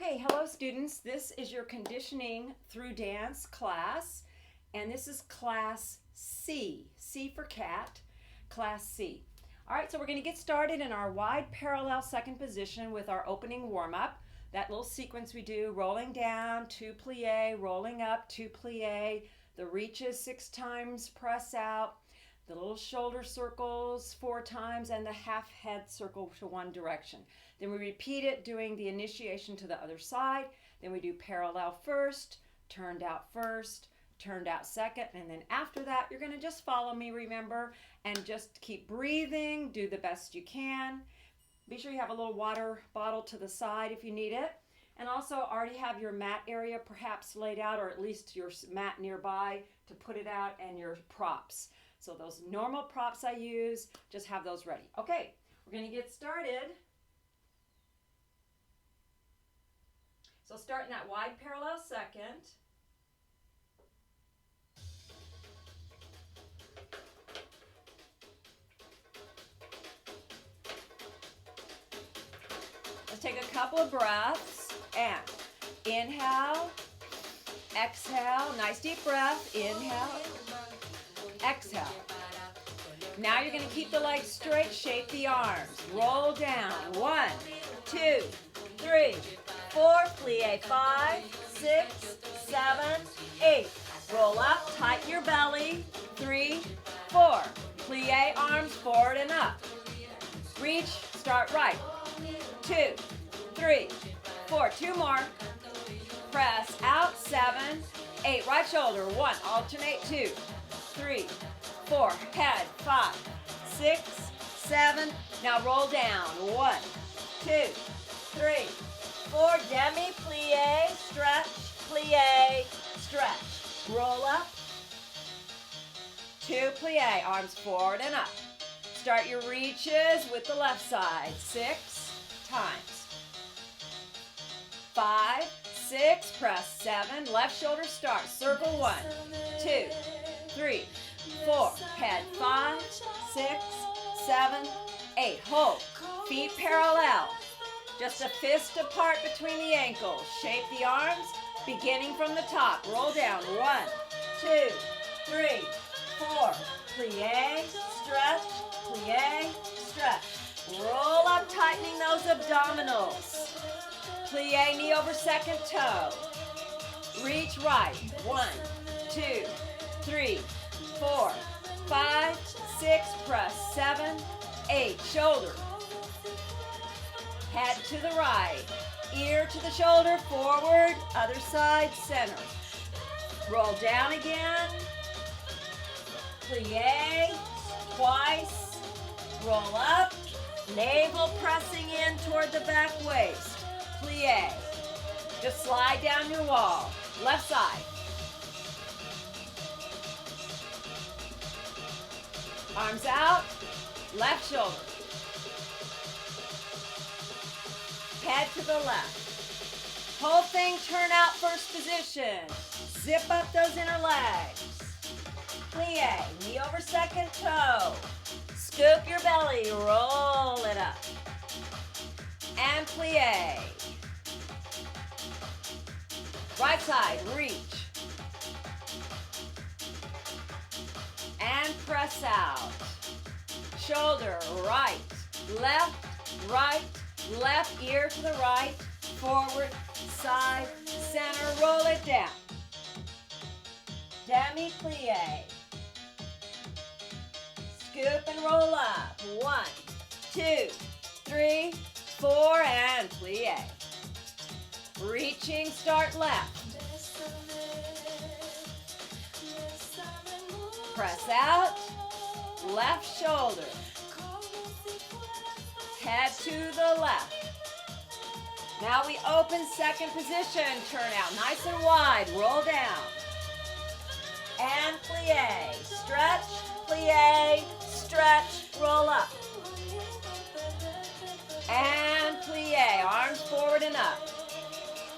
Okay, hello students. This is your conditioning through dance class, and this is class C. C for cat, class C. All right, so we're going to get started in our wide parallel second position with our opening warm-up. That little sequence we do, rolling down, 2 plie, rolling up, 2 plie, the reaches 6 times, press out, the little shoulder circles 4 times, and the half head circle to one direction. Then we repeat it doing the initiation to the other side. Then we do parallel first, turned out second, and then after that, you're gonna just follow me, remember, and just keep breathing, do the best you can. Be sure you have a little water bottle to the side if you need it. And also already have your mat area perhaps laid out, or at least your mat nearby to put it out, and your props. So those normal props I use, just have those ready. Okay, we're gonna get started. So start in that wide parallel second. Let's take a couple of breaths and inhale, exhale, nice deep breath, inhale, exhale. Now you're going to keep the legs straight, shape the arms, roll down, 1, 2, 3, 4, plie, 5, 6, 7, 8. Roll up, tighten your belly, 3, 4. Plie arms forward and up. Reach, start right, 2, 3, 4. 2 more. Press out, 7, 8. Right shoulder, 1. Alternate, 2, 3, 4. Head, 5, 6, 7. Now roll down, 1, 2, 3, 4. Demi plie, stretch, plie, stretch. Roll up, 2 plie, arms forward and up. Start your reaches with the left side, 6 times. 5, 6, press 7, left shoulder start, circle 1, 2, 3, 4, head 5, 6, 7, 8, hold, feet parallel, just a fist apart between the ankles, shape the arms, beginning from the top, roll down, 1, 2, 3, 4, plie, stretch, plie, stretch, roll up, tightening those abdominals, plie, knee over second toe, reach right, 1, 2, 3, 4, 5, 6, press 7, 8, shoulder, head to the right, ear to the shoulder, forward, other side, center. Roll down again, plie, twice, roll up, navel pressing in toward the back waist, plie. Just slide down your wall, left side. Arms out, left shoulder. Head to the left. Whole thing, turn out first position. Zip up those inner legs. Plie, knee over second toe. Scoop your belly, roll it up. And plie. Right side, reach. And press out. Shoulder, right, left, ear to the right, forward, side, center, roll it down. Demi plie. Scoop and roll up. 1, 2, 3, 4, and plie. Reaching, start left. Press out, left shoulder, head to the left. Now we open second position, turn out nice and wide, roll down. And plie, stretch, roll up. And plie, arms forward and up.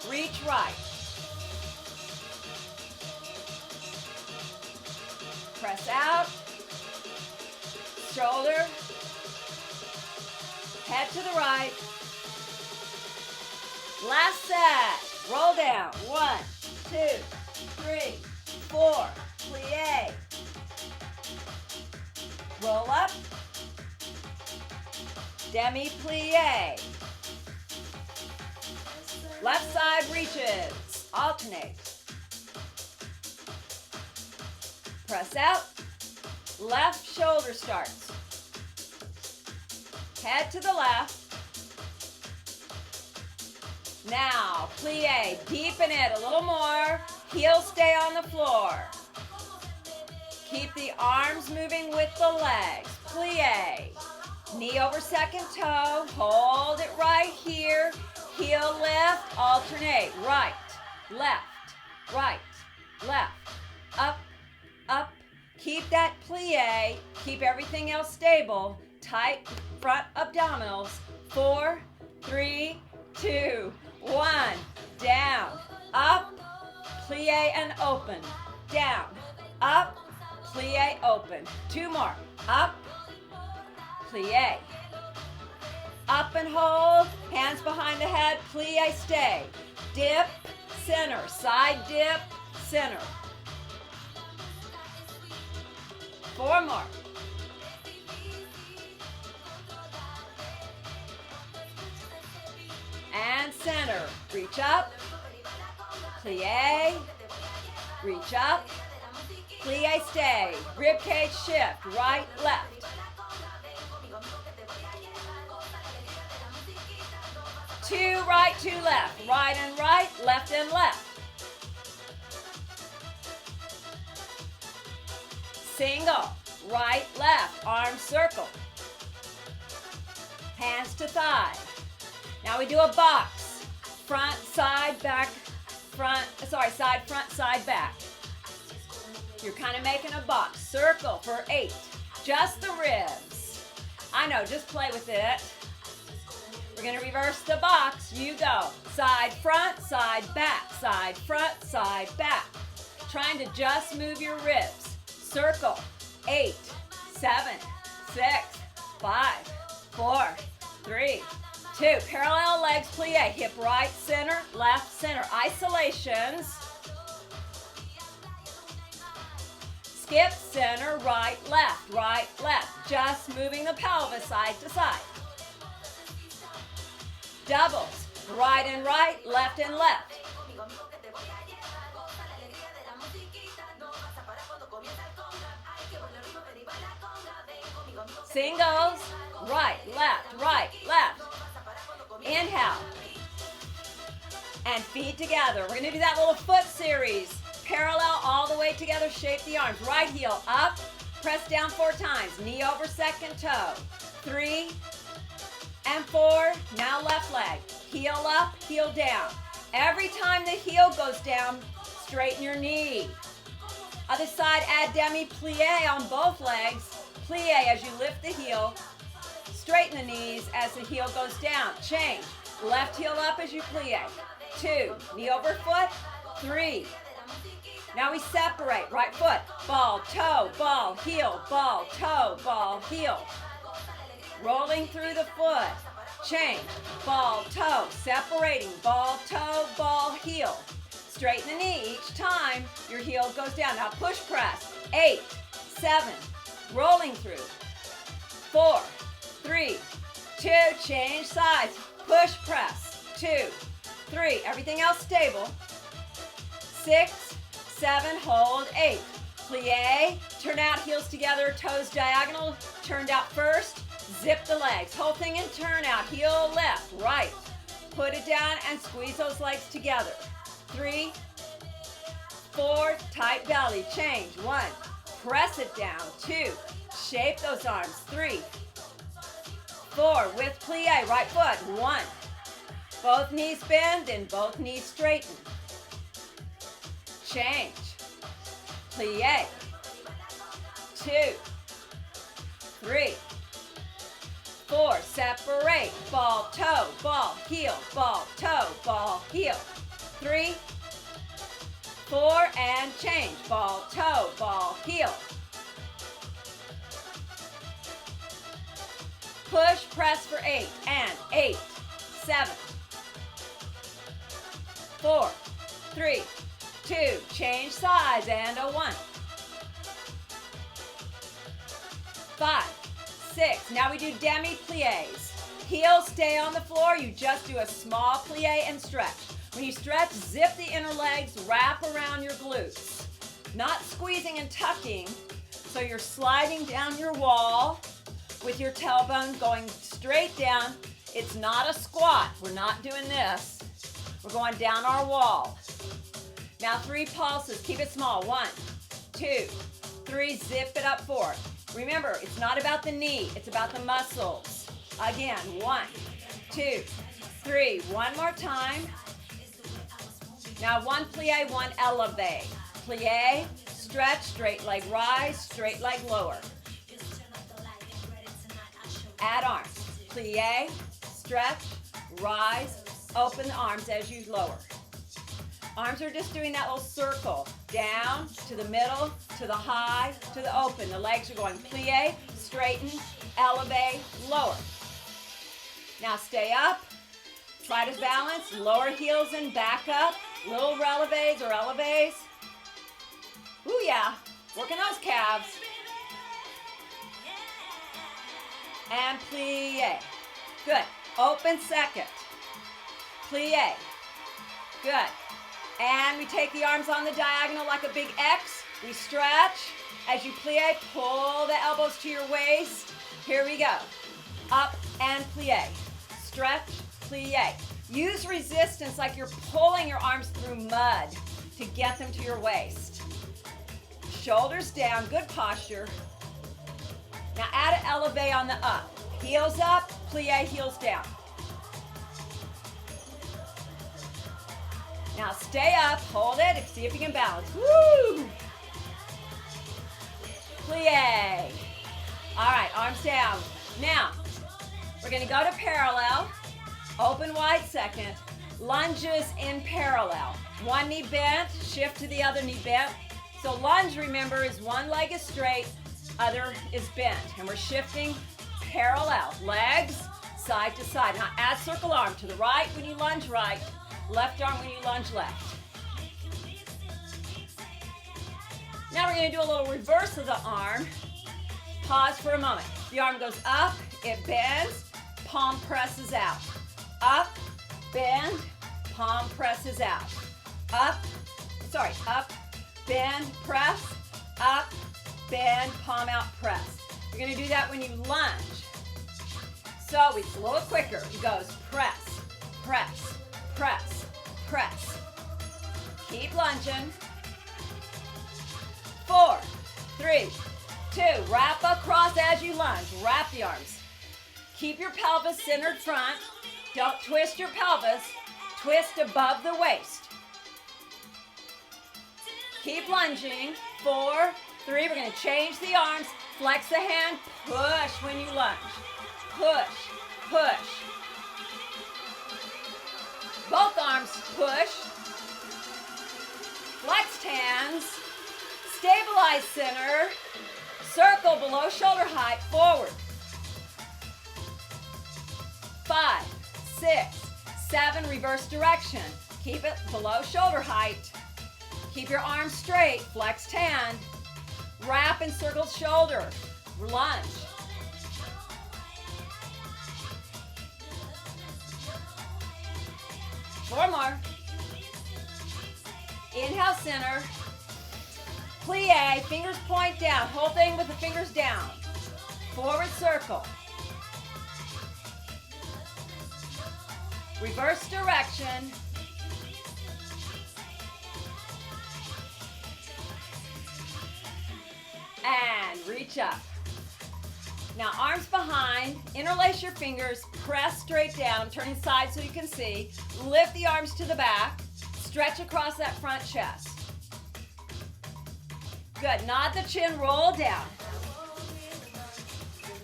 Reach right. Press out, shoulder, head to the right, Last set. Roll down. 1, 2, 3, 4. Plie. Roll up. Demi plie. Left side reaches. Alternate. Press out. Left shoulder starts. Head to the left. Now, plie. Deepen it a little more. Heels stay on the floor. Keep the arms moving with the legs. Plie. Knee over second toe. Hold it right here. Heel lift. Alternate. Right, left, right, left. Up, up. Keep that plie. Keep everything else stable. Tight front abdominals. 4, 3, 2, 1. Down, up, plie and open. Down, up, plie, open. 2 more. Up, plie. Up and hold. Hands behind the head. Plie, stay. Dip, center. Side dip, center. 4 more. And center. Reach up. Plie. Reach up. Plie, stay. Rib cage shift. Right, left. Two right, two left. Right and right, left and left. Single. Right, left. Arm circle. Hands to thigh. Now we do a box. Front, side, back, side, front, side, back. You're kind of making a box. Circle for 8. Just the ribs. I know, just play with it. We're going to reverse the box. You go. Side, front, side, back. Side, front, side, back. Trying to just move your ribs. Circle. 8, 7, 6, 5, 4, 3, 2. Parallel legs, plie. Hip right, center, left, center. Isolations. Skip, center, right, left, right, left. Just moving the pelvis side to side. Doubles, right and right, left and left. Singles, right, left. Inhale. And feet together. We're going to do that little foot series. Parallel all the way together, shape the arms. Right heel up, press down 4 times. Knee over second toe. 3 and 4. Now left leg. Heel up, heel down. Every time the heel goes down, straighten your knee. Other side, add demi-plie on both legs. Plie as you lift the heel. Straighten the knees as the heel goes down. Change. Left heel up as you plie. 2. Knee over foot. 3. Now we separate. Right foot. Ball, toe, ball, heel, ball, toe, ball, heel. Rolling through the foot. Change. Ball, toe. Separating. Ball, toe, ball, heel. Straighten the knee. Each time your heel goes down. Now push press. 8, 7. Rolling through. 4, 3, 2. Change sides. Push press. 2, 3. Everything else stable. 6, 7. Hold. 8. Plie. Turn out heels together. Toes diagonal. Turned out first. Zip the legs. Whole thing and turn out. Heel left. Right. Put it down and squeeze those legs together. 3, 4. Tight belly. Change. 1. Press it down. 2. Shape those arms. 3, 4. With plie. Right foot. 1. Both knees bend and both knees straighten. Change. Plie. 2, 3, 4. Separate. Ball, toe, ball, heel, ball, toe, ball, heel. 3, 4, and change. Ball, toe, ball, heel. Push, press for 8, and 8, 7, 4, 3, 2, change sides, and a 1. 5, 6, now we do demi-plies. Heels stay on the floor, you just do a small plie and stretch. When you stretch, zip the inner legs, wrap around your glutes. Not squeezing and tucking, so you're sliding down your wall with your tailbone going straight down. It's not a squat, we're not doing this. We're going down our wall. Now 3 pulses, keep it small. 1, 2, 3, zip it up 4. Remember, it's not about the knee, it's about the muscles. Again, 1, 2, 3, one more time. Now 1 plie, 1 elevate. Plie, stretch, straight leg rise, straight leg lower. Add arms. Plie, stretch, rise, open the arms as you lower. Arms are just doing that little circle. Down, to the middle, to the high, to the open. The legs are going plie, straighten, elevate, lower. Now stay up. Try to balance. Lower heels and back up. Little releves or eleves. Ooh, yeah. Working those calves. And plie. Good. Open second. Plie. Good. And we take the arms on the diagonal like a big X. We stretch. As you plie, pull the elbows to your waist. Here we go. Up and plie. Stretch, plie. Use resistance like you're pulling your arms through mud to get them to your waist. Shoulders down, good posture. Now add an elevate on the up. Heels up, plie, heels down. Now stay up, hold it, see if you can balance. Woo! Plie. All right, arms down. Now, we're gonna go to parallel, open wide second, lunges in parallel. One knee bent, shift to the other knee bent. So lunge, remember, is one leg is straight, other is bent. And we're shifting parallel, legs side to side. Now add circle arm to the right when you lunge right, left arm when you lunge left. Now we're gonna do a little reverse of the arm. Pause for a moment. The arm goes up, it bends, palm presses out. Up, bend, palm presses out. Up, bend, press, up, bend, palm out, press. You're gonna do that when you lunge. So it's a little quicker. It goes press, press, press, press. Keep lunging. 4, 3, 2, wrap across as you lunge. Wrap the arms. Keep your pelvis centered front. Don't twist your pelvis. Twist above the waist. Keep lunging. 4, 3, we're going to change the arms. Flex the hand. Push when you lunge. Push, push. Both arms push. Flexed hands. Stabilize center. Circle below shoulder height. Forward. 5, 6, 7. Reverse direction. Keep it below shoulder height. Keep your arms straight. Flexed hand. Wrap and circle shoulder. Lunge. Four more. Inhale, center. Plie, fingers point down. Whole thing with the fingers down. Forward circle. Reverse direction. And reach up. Now arms behind, interlace your fingers, press straight down, turning side so you can see. Lift the arms to the back, stretch across that front chest. Good, nod the chin, roll down.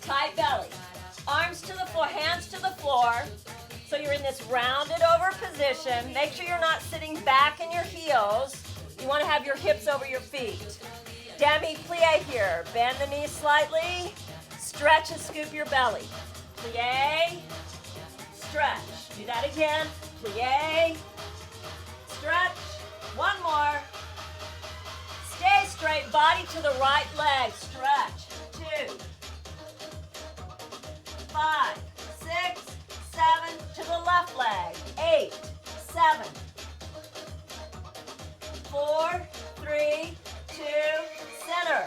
Tight belly. Arms to the floor, hands to the floor. So you're in this rounded over position. Make sure you're not sitting back in your heels. You want to have your hips over your feet. Demi-plie here. Bend the knees slightly. Stretch and scoop your belly. Plie, stretch. Do that again. Plie, 9 to the right leg, stretch. 2, 5, 6, 7 to the left leg. 8, 7, 4, 3, 2, center.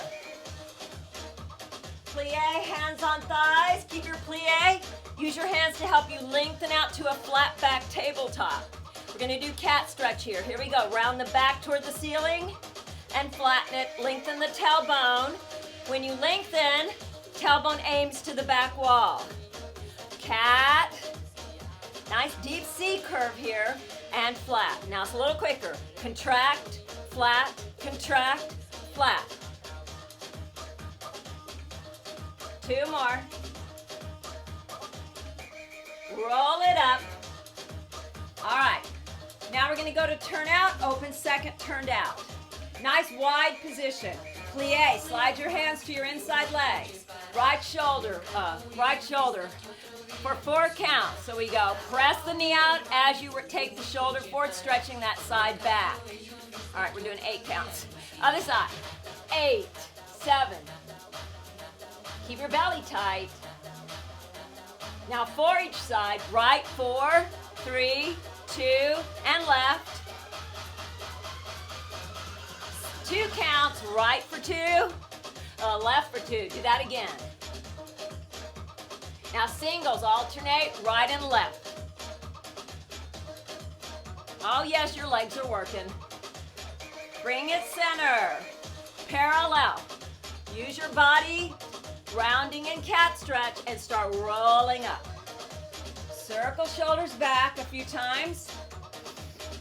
Plie, hands on thighs. Keep your plie. Use your hands to help you lengthen out to a flat back tabletop. We're going to do cat stretch here. Here we go. Round the back toward the ceiling and flatten it. Lengthen the tailbone. When you lengthen, tailbone aims to the back wall. Cat. Nice deep C curve here and flat. Now it's a little quicker. Contract, flat, contract, flat. 2 more. Roll it up. All right. Now we're going to go to turn out, open second, turned out. Nice wide position. Plie, slide your hands to your inside legs. Right shoulder for 4 counts. So we go, press the knee out as you take the shoulder forward, stretching that side back. All right, we're doing 8 counts. Other side. 8, 7. Keep your belly tight. Now 4 each side. Right 4, 3, 2, and left. 2 counts. Right for 2, left for 2. Do that again. Now singles, alternate right and left. Oh yes, your legs are working. Bring it center. Parallel. Use your body, rounding and cat stretch, and start rolling up. Circle shoulders back a few times.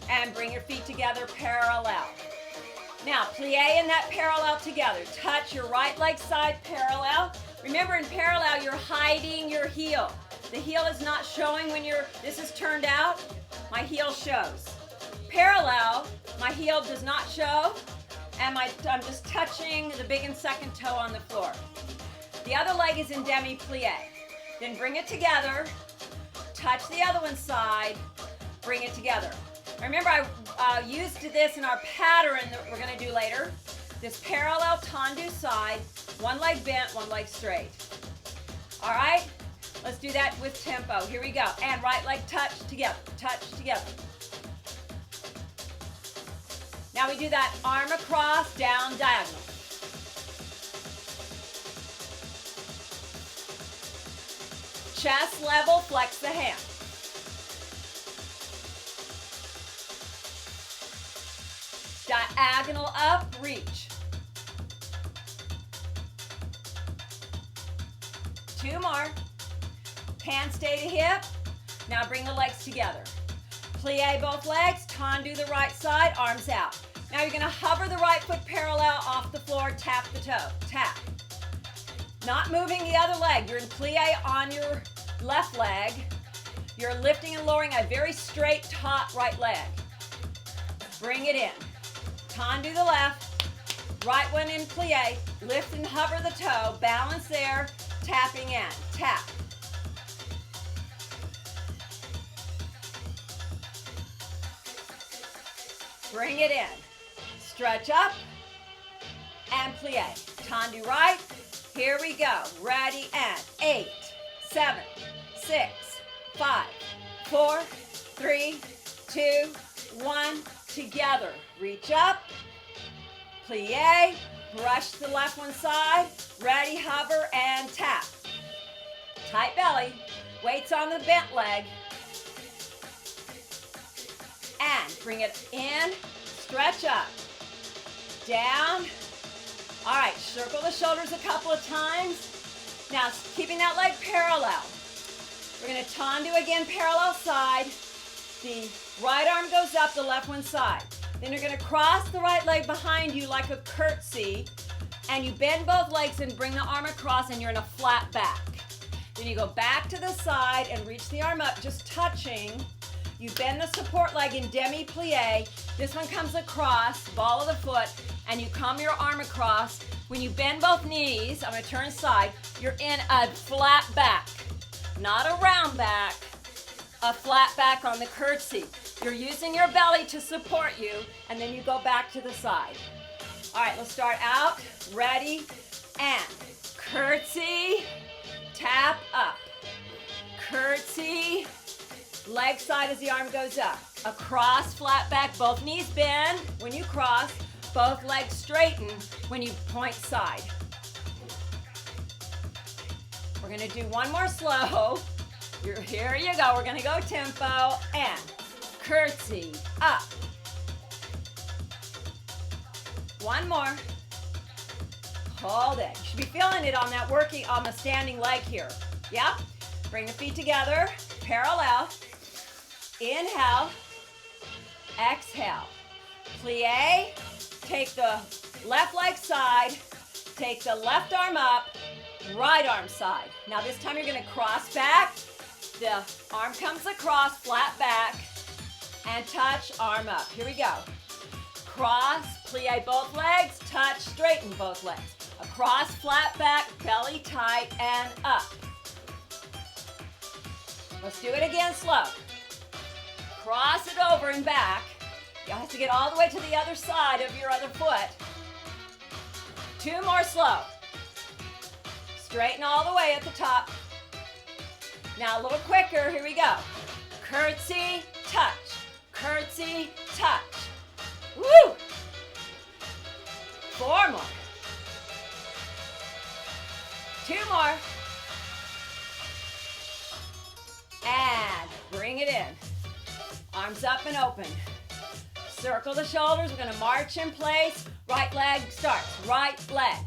And bring your feet together parallel. Now, plie in that parallel together. Touch your right leg side parallel. Remember, in parallel, you're hiding your heel. The heel is not showing when this is turned out. My heel shows. Parallel, my heel does not show, and I'm just touching the big and second toe on the floor. The other leg is in demi-plie. Then bring it together, touch the other one's side, bring it together. Remember, I used this in our pattern that we're going to do later. This parallel tendu side, one leg bent, one leg straight. All right, let's do that with tempo. Here we go. And right leg touch together, touch together. Now we do that arm across, down, diagonal. Chest level, flex the hand. Diagonal up, reach. 2 more. Hands stay to hip. Now bring the legs together. Plie both legs, tendu the right side, arms out. Now you're going to hover the right foot parallel off the floor, tap the toe, tap. Not moving the other leg. You're in plie on your left leg. You're lifting and lowering a very straight taut right leg. Bring it in. Tendu the left, right one in plie, lift and hover the toe, balance there, tapping in, tap. Bring it in, stretch up, and plie. Tendu right, here we go, ready, and 8, 7, 6, 5, 4, 3, 2, 1, together. Reach up, plie, brush the left one side, ready, hover, and tap. Tight belly, weights on the bent leg. And bring it in, stretch up, down. All right, circle the shoulders a couple of times. Now, keeping that leg parallel. We're going to tendu again, parallel side. The right arm goes up, the left one side. Then you're going to cross the right leg behind you like a curtsy, and you bend both legs and bring the arm across, and you're in a flat back. Then you go back to the side and reach the arm up, just touching. You bend the support leg in demi-plie. This one comes across, ball of the foot, and you come your arm across. When you bend both knees, I'm going to turn side, you're in a flat back, not a round back, a flat back on the curtsy. You're using your belly to support you, and then you go back to the side. All right, let's start out. Ready, and curtsy, tap up. Curtsy, leg side as the arm goes up. Across, flat back, both knees bend when you cross, both legs straighten when you point side. We're gonna do one more slow. Here you go, we're gonna go tempo, and curtsy, up. One more. Hold it. You should be feeling it on that working, on the standing leg here. Yeah? Bring the feet together, parallel. Inhale, exhale. Plie, take the left leg side, take the left arm up, right arm side. Now this time you're gonna cross back. The arm comes across, flat back, and touch, arm up. Here we go. Cross, plie both legs, touch, straighten both legs. Across, flat back, belly tight, and up. Let's do it again slow. Cross it over and back. You have to get all the way to the other side of your other foot. Two more slow. Straighten all the way at the top. Now a little quicker, here we go. Curtsy, touch. Curtsy, touch. Woo! Four more. Two more. And bring it in. Arms up and open. Circle the shoulders. We're going to march in place. Right leg starts. Right leg.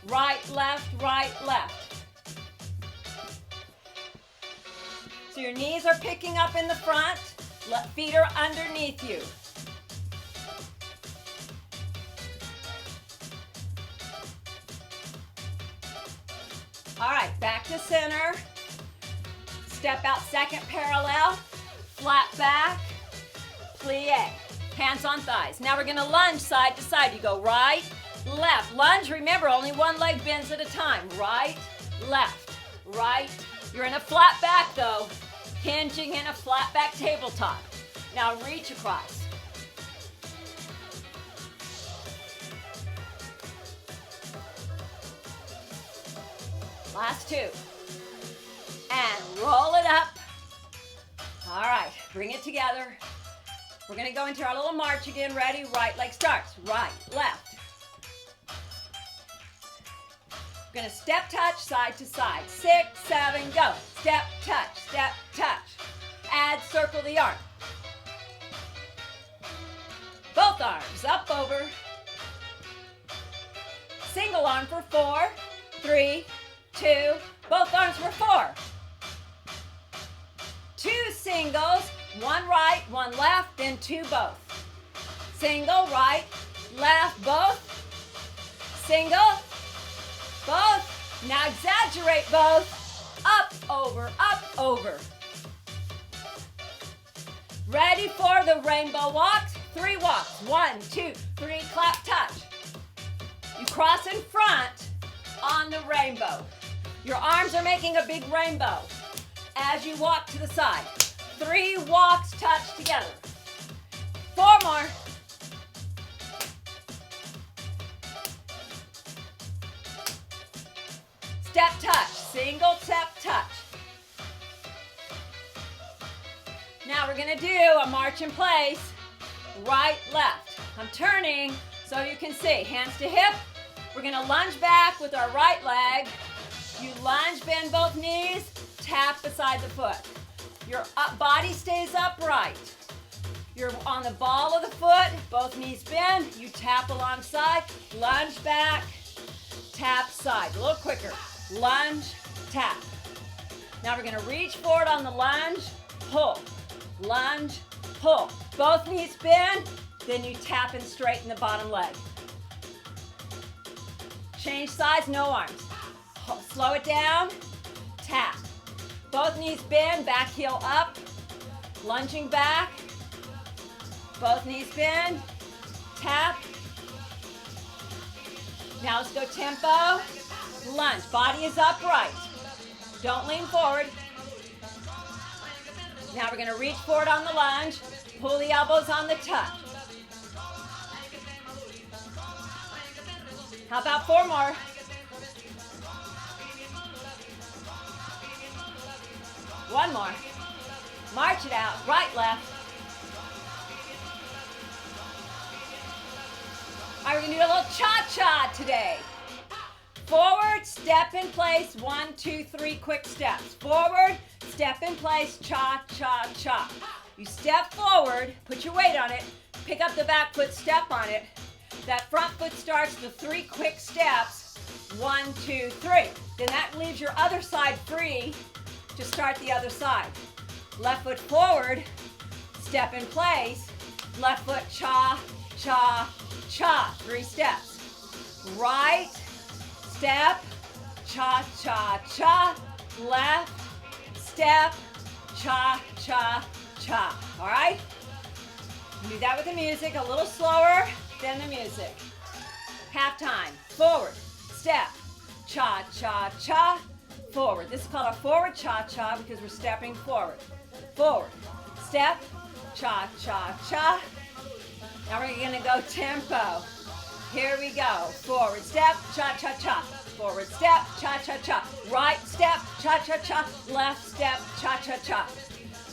Right, left, right, left. So your knees are picking up in the front. Feet are underneath you. All right, back to center. Step out second parallel. Flat back. Plie. Hands on thighs. Now we're going to lunge side to side. You go right, left. Lunge, remember, only one leg bends at a time. Right, left, right. You're in a flat back though. Hinging in a flat back tabletop. Now reach across. Last two. And roll it up. All right, bring it together. We're gonna go into our little march again. Ready? Right leg starts. Right, left. We're gonna step touch side to side. 6, 7, go. Step touch. Add, circle the arm. Both arms up over. Single arm for 4, 3, 2, both arms for 4. 2 singles, 1 right, 1 left, then 2 both. Single, right, left, both. Single, both. Now exaggerate both. Up, over, up, over. Ready for the rainbow walks? 3 walks. 1, 2, 3, clap, touch. You cross in front on the rainbow. Your arms are making a big rainbow as you walk to the side. 3 walks touch together. 4 more. Step touch, single step touch. Now we're gonna do a march in place, right, left. I'm turning so you can see, hands to hip. We're gonna lunge back with our right leg. You lunge, bend both knees, tap beside the foot. Your body stays upright. You're on the ball of the foot, both knees bend, you tap alongside, lunge back, tap side. A little quicker. Lunge, tap. Now we're gonna reach forward on the lunge, pull, lunge, pull. Both knees bend, then you tap and straighten the bottom leg. Change sides, no arms. Slow it down, tap. Both knees bend, back heel up, lunging back. Both knees bend, tap. Now let's go tempo. Lunge, body is upright. Don't lean forward. Now we're gonna reach forward on the lunge, pull the elbows on the touch. How about 4 more? One more. March it out. Right, left. All right, we're going to do a little cha-cha today. Forward, step in place, 1, 2, 3 quick steps. Forward, step in place, cha-cha-cha. You step forward, put your weight on it, pick up the back foot, step on it. That front foot starts the 3 quick steps, 1, 2, 3. Then that leaves your other side free to start the other side. Left foot forward, step in place, left foot cha, cha, cha. 3 steps. Right, step, cha, cha, cha. Left, step, cha, cha, cha. All right? Do that with the music, a little slower than the music. Half time. Forward, step, cha, cha, cha. Forward. This is called a forward cha-cha because we're stepping forward. Forward, step, cha, cha, cha. Now we're going to go tempo. Here we go. Forward step, cha-cha-cha. Forward step, cha-cha-cha. Right step, cha-cha-cha. Left step, cha-cha-cha.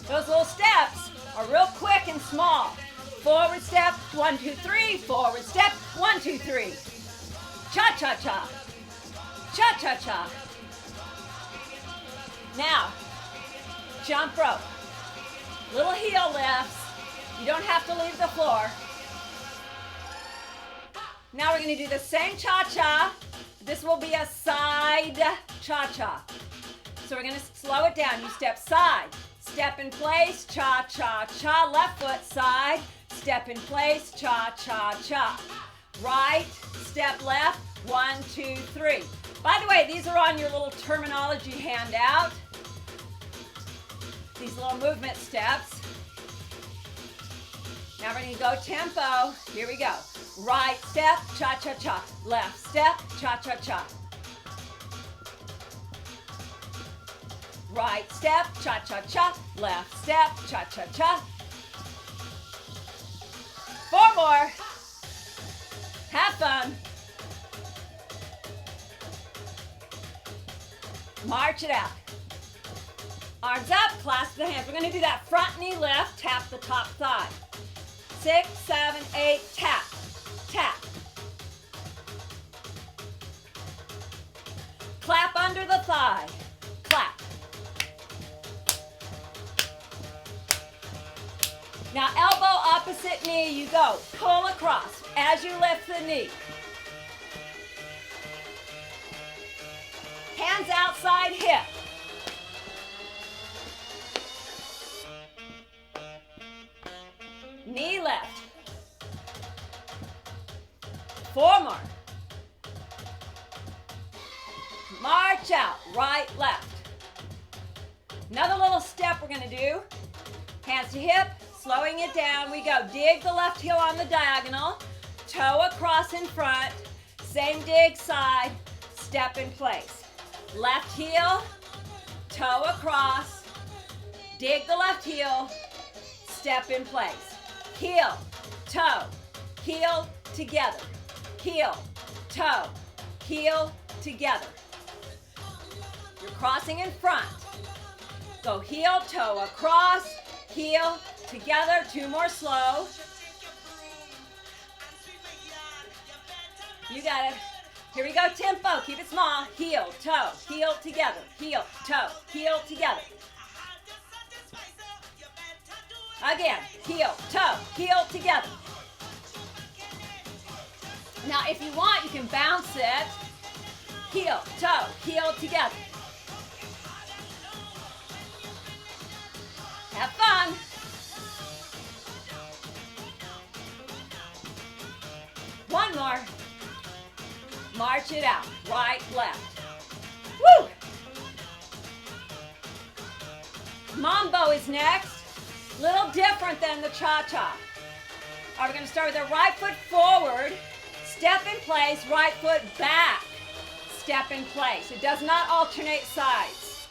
Those little steps are real quick and small. Forward step, 1, 2, 3. Forward step, 1, 2, 3. Cha-cha-cha. Cha-cha-cha. Now, jump rope. Little heel lifts. You don't have to leave the floor. Now we're going to do the same cha-cha. This will be a side cha-cha. So we're going to slow it down. You step side, step in place, cha-cha-cha. Left foot side, step in place, cha-cha-cha. Right, step left, 1, 2, 3. By the way, these are on your little terminology handout. These little movement steps. Now we're going to go tempo. Here we go. Right step, cha-cha-cha. Left step, cha-cha-cha. Right step, cha-cha-cha. Left step, cha-cha-cha. 4 more. Have fun. March it out. Arms up, clasp the hands. We're going to do that front knee lift, tap the top thigh. 6, 7, 8, tap, tap. Clap under the thigh, clap. Now elbow opposite knee, you go. Pull across as you lift the knee. Hands outside hip. Knee left. 4 more. March out, right, left. Another little step we're going to do. Hands to hip, slowing it down. We go. Dig the left heel on the diagonal. Toe across in front. Same dig side. Step in place. Left heel, toe across. Dig the left heel. Step in place. Heel, toe, heel together. Heel, toe, heel together. You're crossing in front. Go heel, toe across, heel together. 2 more slow. You got it. Here we go, tempo. Keep it small. Heel, toe, heel together. Heel, toe, heel together. Again, heel, toe, heel together. Now, if you want, you can bounce it. Heel, toe, heel together. Have fun. One more. March it out. Right, left. Woo! Mambo is next. Little different than the cha-cha. All right, we're going to start with the right foot forward. Step in place. Right foot back. Step in place. It does not alternate sides.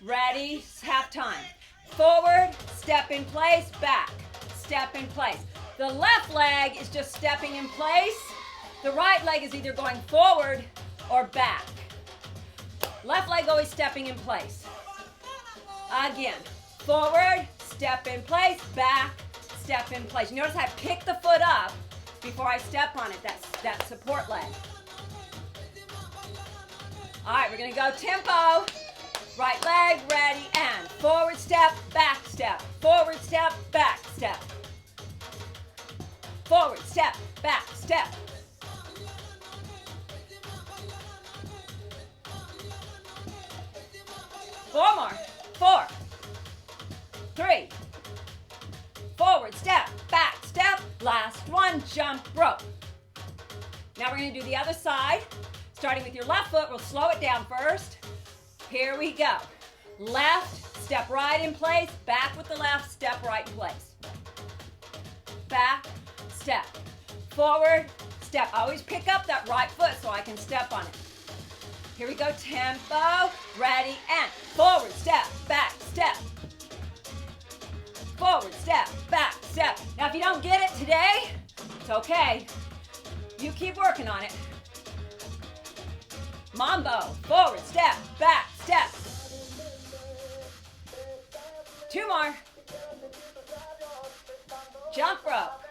Ready? Half time. Forward. Step in place. Back. Step in place. The left leg is just stepping in place. The right leg is either going forward or back. Left leg always stepping in place. Again, forward, step in place, back, step in place. You notice I pick the foot up before I step on it, that support leg. All right, we're gonna go tempo. Right leg, ready, and forward step, back step. Forward step, back step. Forward step, back step. Four more. 4, 3. Forward step, back step. Last one, jump rope. Now we're going to do the other side. Starting with your left foot, we'll slow it down first. Here we go. Left, step right in place. Back with the left, step right in place. Back, step. Forward, step. Always pick up that right foot so I can step on it. Here we go, tempo, ready, and forward step, back step. Forward step, back step. Now if you don't get it today, it's okay. You keep working on it. Mambo, forward step, back step. 2 more. Jump rope.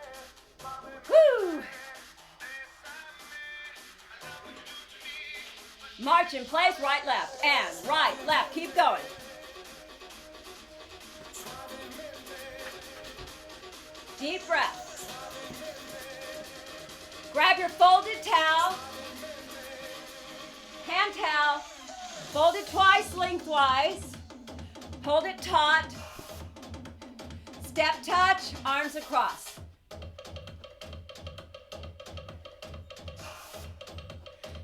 Woo! March in place, right, left, and right, left. Keep going. Deep breath. Grab your folded towel, hand towel, fold it twice lengthwise, hold it taut, step touch, arms across.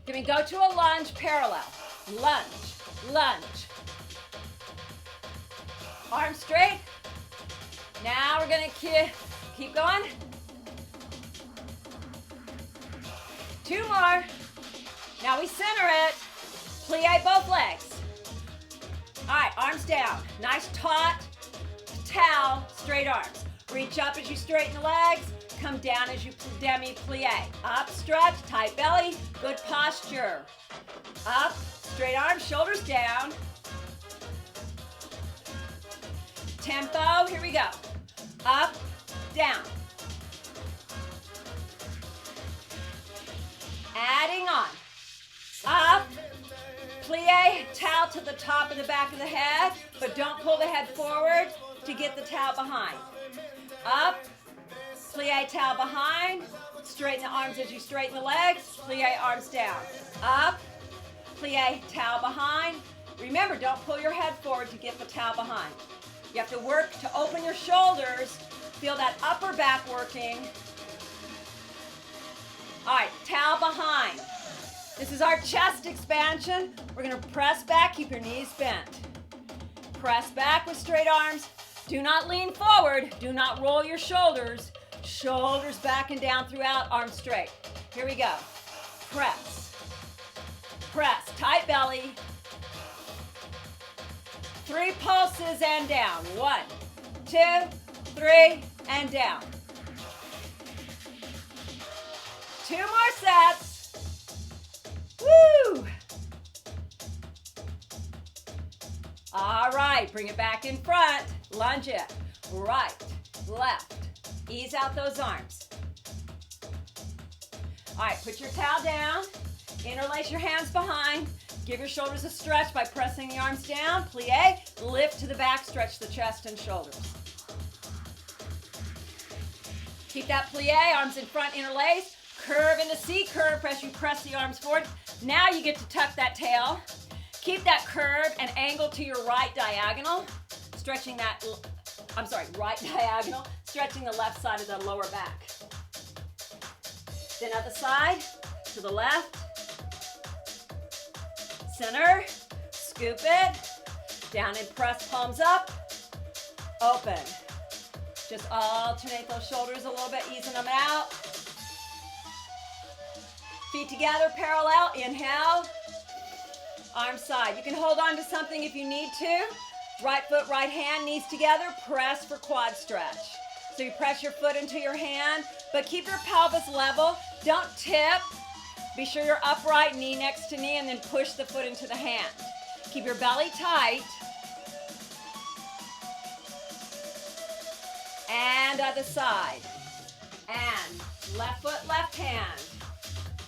Then we go to a lunge parallel. Lunge, lunge. Arms straight. Now we're gonna keep going. 2 more. Now we center it. Plie both legs. All right, arms down. Nice taut towel, straight arms. Reach up as you straighten the legs. Come down as you demi-plie. Up, stretch, tight belly, good posture. Up, straight arms, shoulders down. Tempo, here we go. Up, down. Adding on. Up, plie, towel to the top of the back of the head, but don't pull the head forward to get the towel behind. Up, plie, towel behind, straighten the arms as you straighten the legs, plie, arms down. Up, plie, towel behind. Remember, don't pull your head forward to get the towel behind. You have to work to open your shoulders, feel that upper back working. All right, towel behind. This is our chest expansion. We're gonna press back, keep your knees bent. Press back with straight arms. Do not lean forward, do not roll your shoulders. Shoulders back and down throughout, arms straight. Here we go. Press. Press, tight belly. 3 pulses and down. 1, 2, 3, and down. 2 more sets. Woo! All right, bring it back in front. Lunge it. Right, left. Ease out those arms. All right, put your towel down. Interlace your hands behind. Give your shoulders a stretch by pressing the arms down. Plie, lift to the back, stretch the chest and shoulders. Keep that plie, arms in front, interlace. Curve into C curve as you press the arms forward. Now you get to tuck that tail. Keep that curve and angle to your right diagonal. Stretching that, right diagonal. Stretching the left side of the lower back. Then other side, to the left. Center, scoop it, down and press, palms up, open. Just alternate those shoulders a little bit, easing them out. Feet together, parallel, inhale. Arm side. You can hold on to something if you need to. Right foot, right hand, knees together, press for quad stretch. So you press your foot into your hand, but keep your pelvis level. Don't tip. Be sure you're upright, knee next to knee, and then push the foot into the hand. Keep your belly tight. And other side. And left foot, left hand.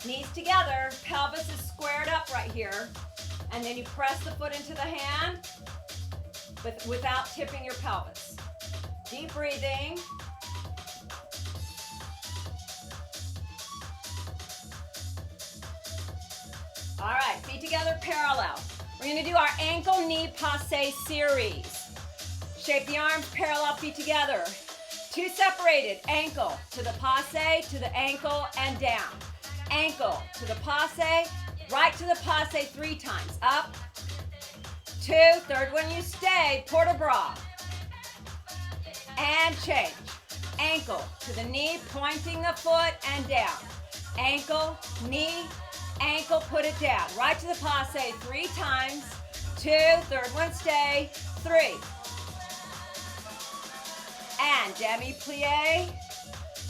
Knees together, pelvis is squared up right here. And then you press the foot into the hand without tipping your pelvis. Deep breathing. All right, feet together, parallel. We're gonna do our ankle knee passe series. Shape the arms, parallel, feet together. Two separated, ankle to the passe, to the ankle, and down. Ankle to the passe, right to the passe 3 times. Up, 2, third one you stay, port de bras. And change. Ankle to the knee, pointing the foot and down. Ankle, knee, ankle, put it down. Right to the passe 3 times. 2, third one stay, 3. And demi-plie,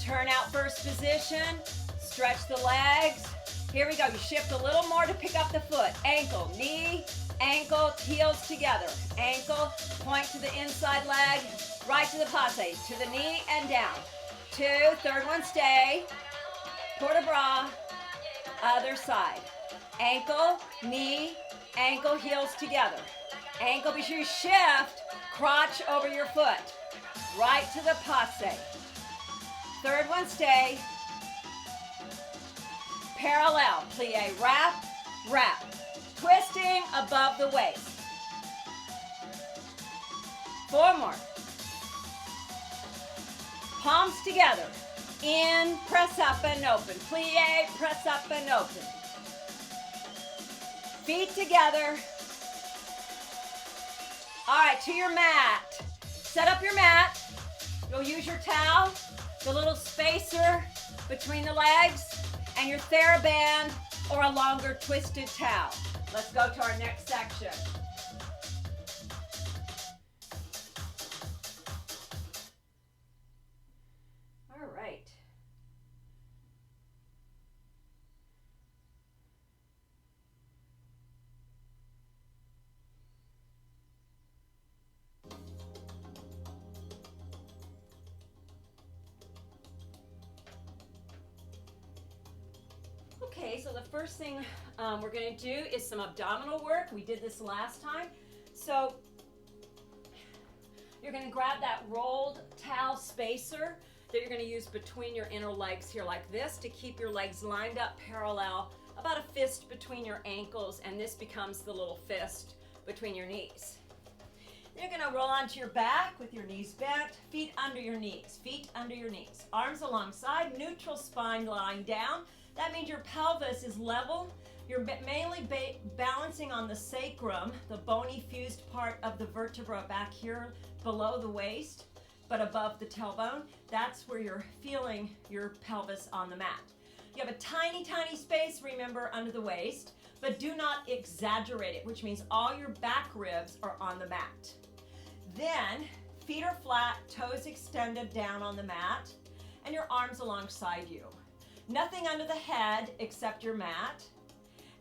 turn out first position, stretch the legs. Here we go, you shift a little more to pick up the foot. Ankle, knee, ankle, heels together. Ankle, point to the inside leg, right to the passe, to the knee and down. 2, third one stay, port de bras, other side. Ankle, knee, ankle, heels together. Ankle, be sure you shift, crotch over your foot. Right to the passe. Third one stay. Parallel, plie, wrap, wrap. Twisting above the waist. 4 more. Palms together. In, press up and open. Plie, press up and open. Feet together. All right, to your mat. Set up your mat. You'll use your towel, the little spacer between the legs, and your TheraBand or a longer twisted towel. Let's go to our next section. All right. Okay, so the first thing we're going to do is some abdominal work. We did this last time. So you're going to grab that rolled towel spacer that you're going to use between your inner legs here like this to keep your legs lined up parallel, about a fist between your ankles, and this becomes the little fist between your knees. Then you're going to roll onto your back with your knees bent, feet under your knees, arms alongside, neutral spine lying down. That means your pelvis is level. You're mainly balancing on the sacrum, the bony fused part of the vertebra back here below the waist, but above the tailbone. That's where you're feeling your pelvis on the mat. You have a tiny, tiny space, remember, under the waist, but do not exaggerate it, which means all your back ribs are on the mat. Then, feet are flat, toes extended down on the mat, and your arms alongside you. Nothing under the head except your mat.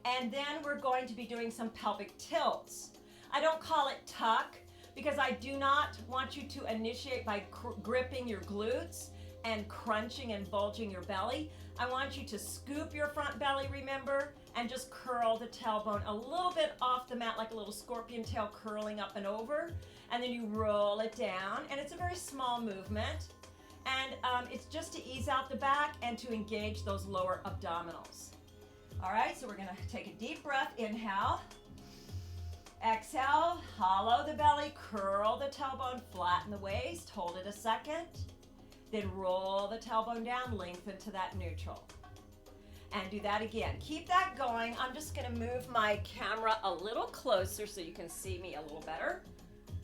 And then we're going to be doing some pelvic tilts. I don't call it tuck because I do not want you to initiate by gripping your glutes and crunching and bulging your belly. I want you to scoop your front belly, remember, and just curl the tailbone a little bit off the mat like a little scorpion tail curling up and over. And then you roll it down, and it's a very small movement. And it's just to ease out the back and to engage those lower abdominals. All right, so we're gonna take a deep breath, inhale. Exhale, hollow the belly, curl the tailbone, flatten the waist, hold it a second. Then roll the tailbone down, lengthen to that neutral. And do that again. Keep that going. I'm just gonna move my camera a little closer so you can see me a little better.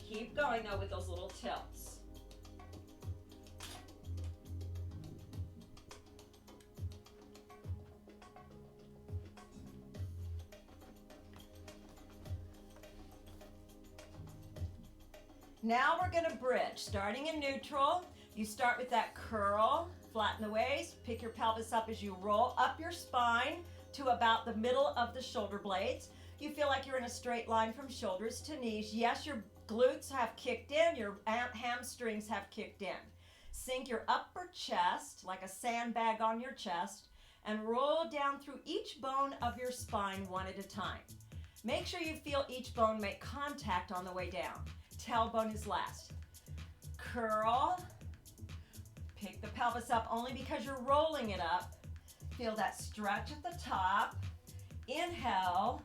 Keep going though with those little tilts. Now we're going to bridge, starting in neutral. You start with that curl, flatten the waist, pick your pelvis up as you roll up your spine to about the middle of the shoulder blades. You feel like you're in a straight line from shoulders to knees. Yes, your glutes have kicked in, your hamstrings have kicked in. Sink your upper chest like a sandbag on your chest and roll down through each bone of your spine one at a time. Make sure you feel each bone make contact on the way down. Tailbone is last. Curl. Pick the pelvis up only because you're rolling it up. Feel that stretch at the top. Inhale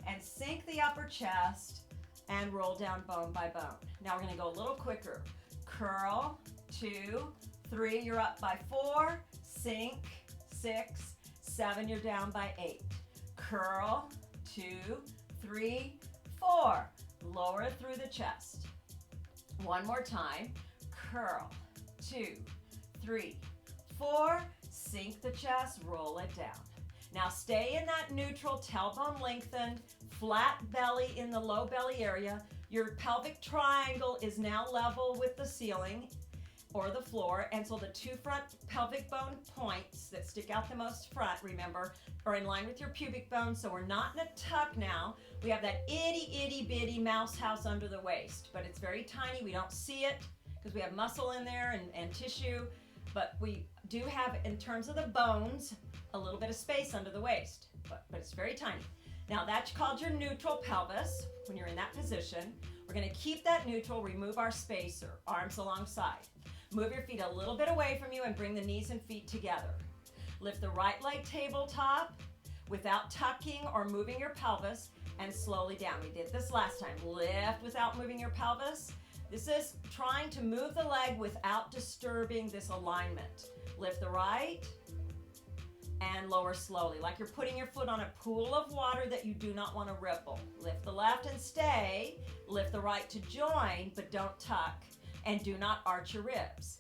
and sink the upper chest and roll down bone by bone. Now we're going to go a little quicker. Curl, 2, 3, you're up by 4, sink, 6, 7, you're down by 8. Curl, 2, 3, 4, lower through the chest. One more time. Curl, 2, 3, 4, sink the chest, roll it down. Now stay in that neutral, tailbone lengthened, flat belly in the low belly area. Your pelvic triangle is now level with the ceiling or the floor, and so the two front pelvic bone points that stick out the most front, remember, are in line with your pubic bone, so we're not in a tuck now. We have that itty bitty mouse house under the waist, but it's very tiny. We don't see it because we have muscle in there and tissue, but we do have, in terms of the bones, a little bit of space under the waist, but it's very tiny. Now that's called your neutral pelvis when you're in that position. We're going to keep that neutral, remove our spacer, arms alongside. Move your feet a little bit away from you and bring the knees and feet together. Lift the right leg tabletop without tucking or moving your pelvis and slowly down. We did this last time. Lift without moving your pelvis. This is trying to move the leg without disturbing this alignment. Lift the right and lower slowly, like you're putting your foot on a pool of water that you do not want to ripple. Lift the left and stay. Lift the right to join, but don't tuck. And do not arch your ribs.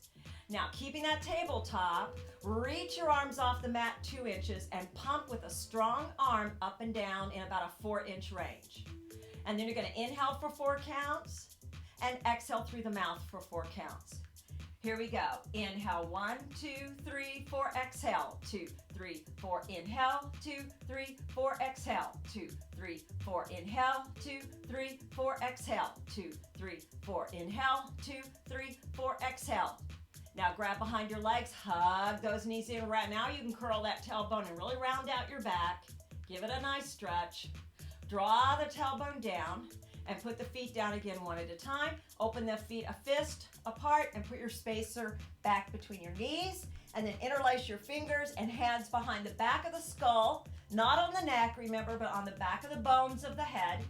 Now, keeping that tabletop, reach your arms off the mat 2 inches and pump with a strong arm up and down in about a 4-inch range. And then you're going to inhale for 4 counts and exhale through the mouth for 4 counts. Here we go. Inhale, 1, 2, 3, 4, exhale, 2, 3, 4, inhale, 2, 3, 4, exhale, 2, 3, 4, inhale, 2, 3, 4, exhale, 2, 3, 4, inhale, 2, 3, 4, exhale. Now grab behind your legs, hug those knees in. Right now you can curl that tailbone and really round out your back. Give it a nice stretch. Draw the tailbone down and put the feet down again one at a time. Open the feet a fist apart and put your spacer back between your knees, and then interlace your fingers and hands behind the back of the skull, not on the neck, remember, but on the back of the bones of the head.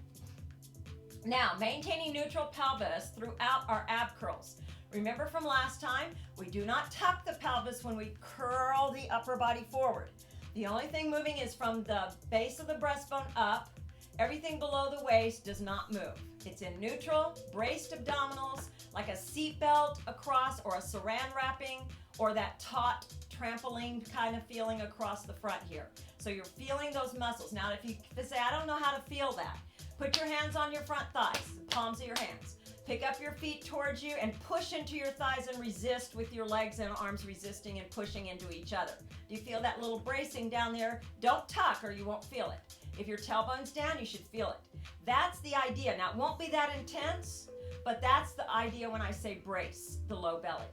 Now, maintaining neutral pelvis throughout our ab curls. Remember from last time, we do not tuck the pelvis when we curl the upper body forward. The only thing moving is from the base of the breastbone up. Everything below the waist does not move. It's in neutral, braced abdominals, like a seat belt across or a saran wrapping or that taut trampoline kind of feeling across the front here. So you're feeling those muscles. Now, if you say, I don't know how to feel that, put your hands on your front thighs, the palms of your hands. Pick up your feet towards you and push into your thighs and resist with your legs and arms resisting and pushing into each other. Do you feel that little bracing down there? Don't tuck or you won't feel it. If your tailbone's down, you should feel it. That's the idea. Now, it won't be that intense, but that's the idea when I say brace the low belly.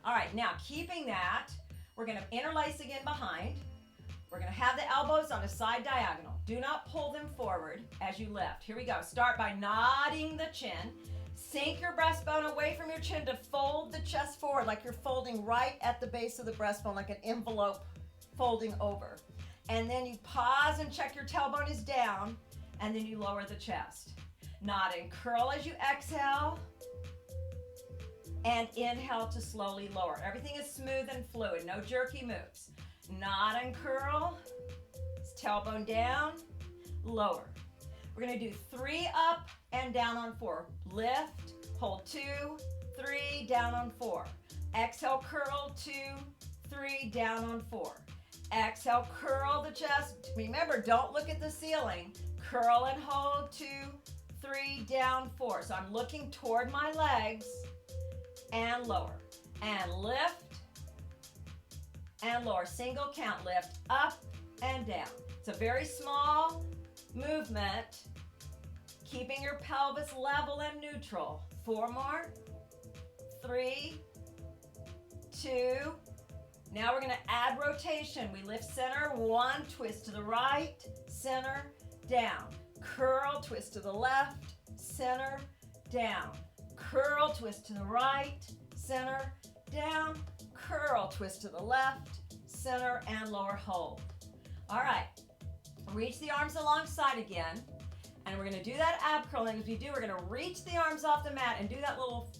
All right, now keeping that, we're going to interlace again behind. We're going to have the elbows on a side diagonal. Do not pull them forward as you lift. Here we go. Start by nodding the chin. Sink your breastbone away from your chin to fold the chest forward like you're folding right at the base of the breastbone, like an envelope folding over. And then you pause and check your tailbone is down, and then you lower the chest. Nod and curl as you exhale, and inhale to slowly lower. Everything is smooth and fluid, no jerky moves. Nod and curl, tailbone down, lower. We're going to do 3 up and down on 4. Lift, hold 2, 3, down on 4. Exhale, curl 2, 3, down on 4. Exhale, curl the chest. Remember, don't look at the ceiling. Curl and hold 2, 3, down 4. So I'm looking toward my legs and lower. and lift and lower. Single count, lift up and down. It's a very small movement, keeping your pelvis level and neutral. 4 more. 3, 2. Now we're going to add rotation. We lift center, 1, twist to the right, center, down. Curl, twist to the left, center, down. Curl, twist to the right, center, down. Curl, twist to the left, center, and lower, hold. All right, reach the arms alongside again, and we're going to do that ab curling. As we do, we're going to reach the arms off the mat and do that little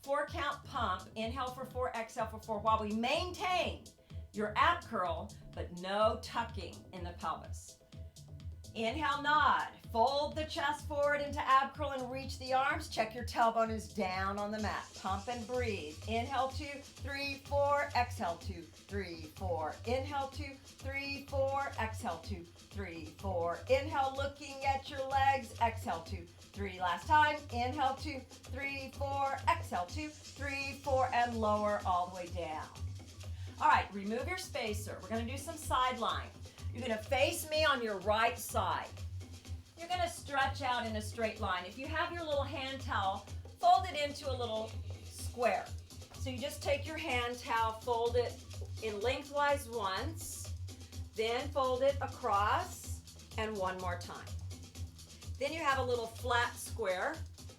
4 count pump. Inhale for 4, exhale for 4, while we maintain your ab curl, but no tucking in the pelvis. Inhale, nod. Fold the chest forward into ab curl and reach the arms. Check your tailbone is down on the mat. Pump and breathe. Inhale, 2, 3, 4. Exhale, 2, 3, 4. Inhale, 2, 3, 4. Exhale, 2, 3, 4. Inhale, looking at your legs. Exhale, 2, 3. Last time. Inhale, 2, 3, 4. Exhale, 2, 3, 4. And lower all the way down. All right, remove your spacer. We're going to do some side line. You're going to face me on your right side. You're going to stretch out in a straight line. If you have your little hand towel, fold it into a little square. So you just take your hand towel, fold it in lengthwise once, then fold it across, and one more time. Then you have a little flat square,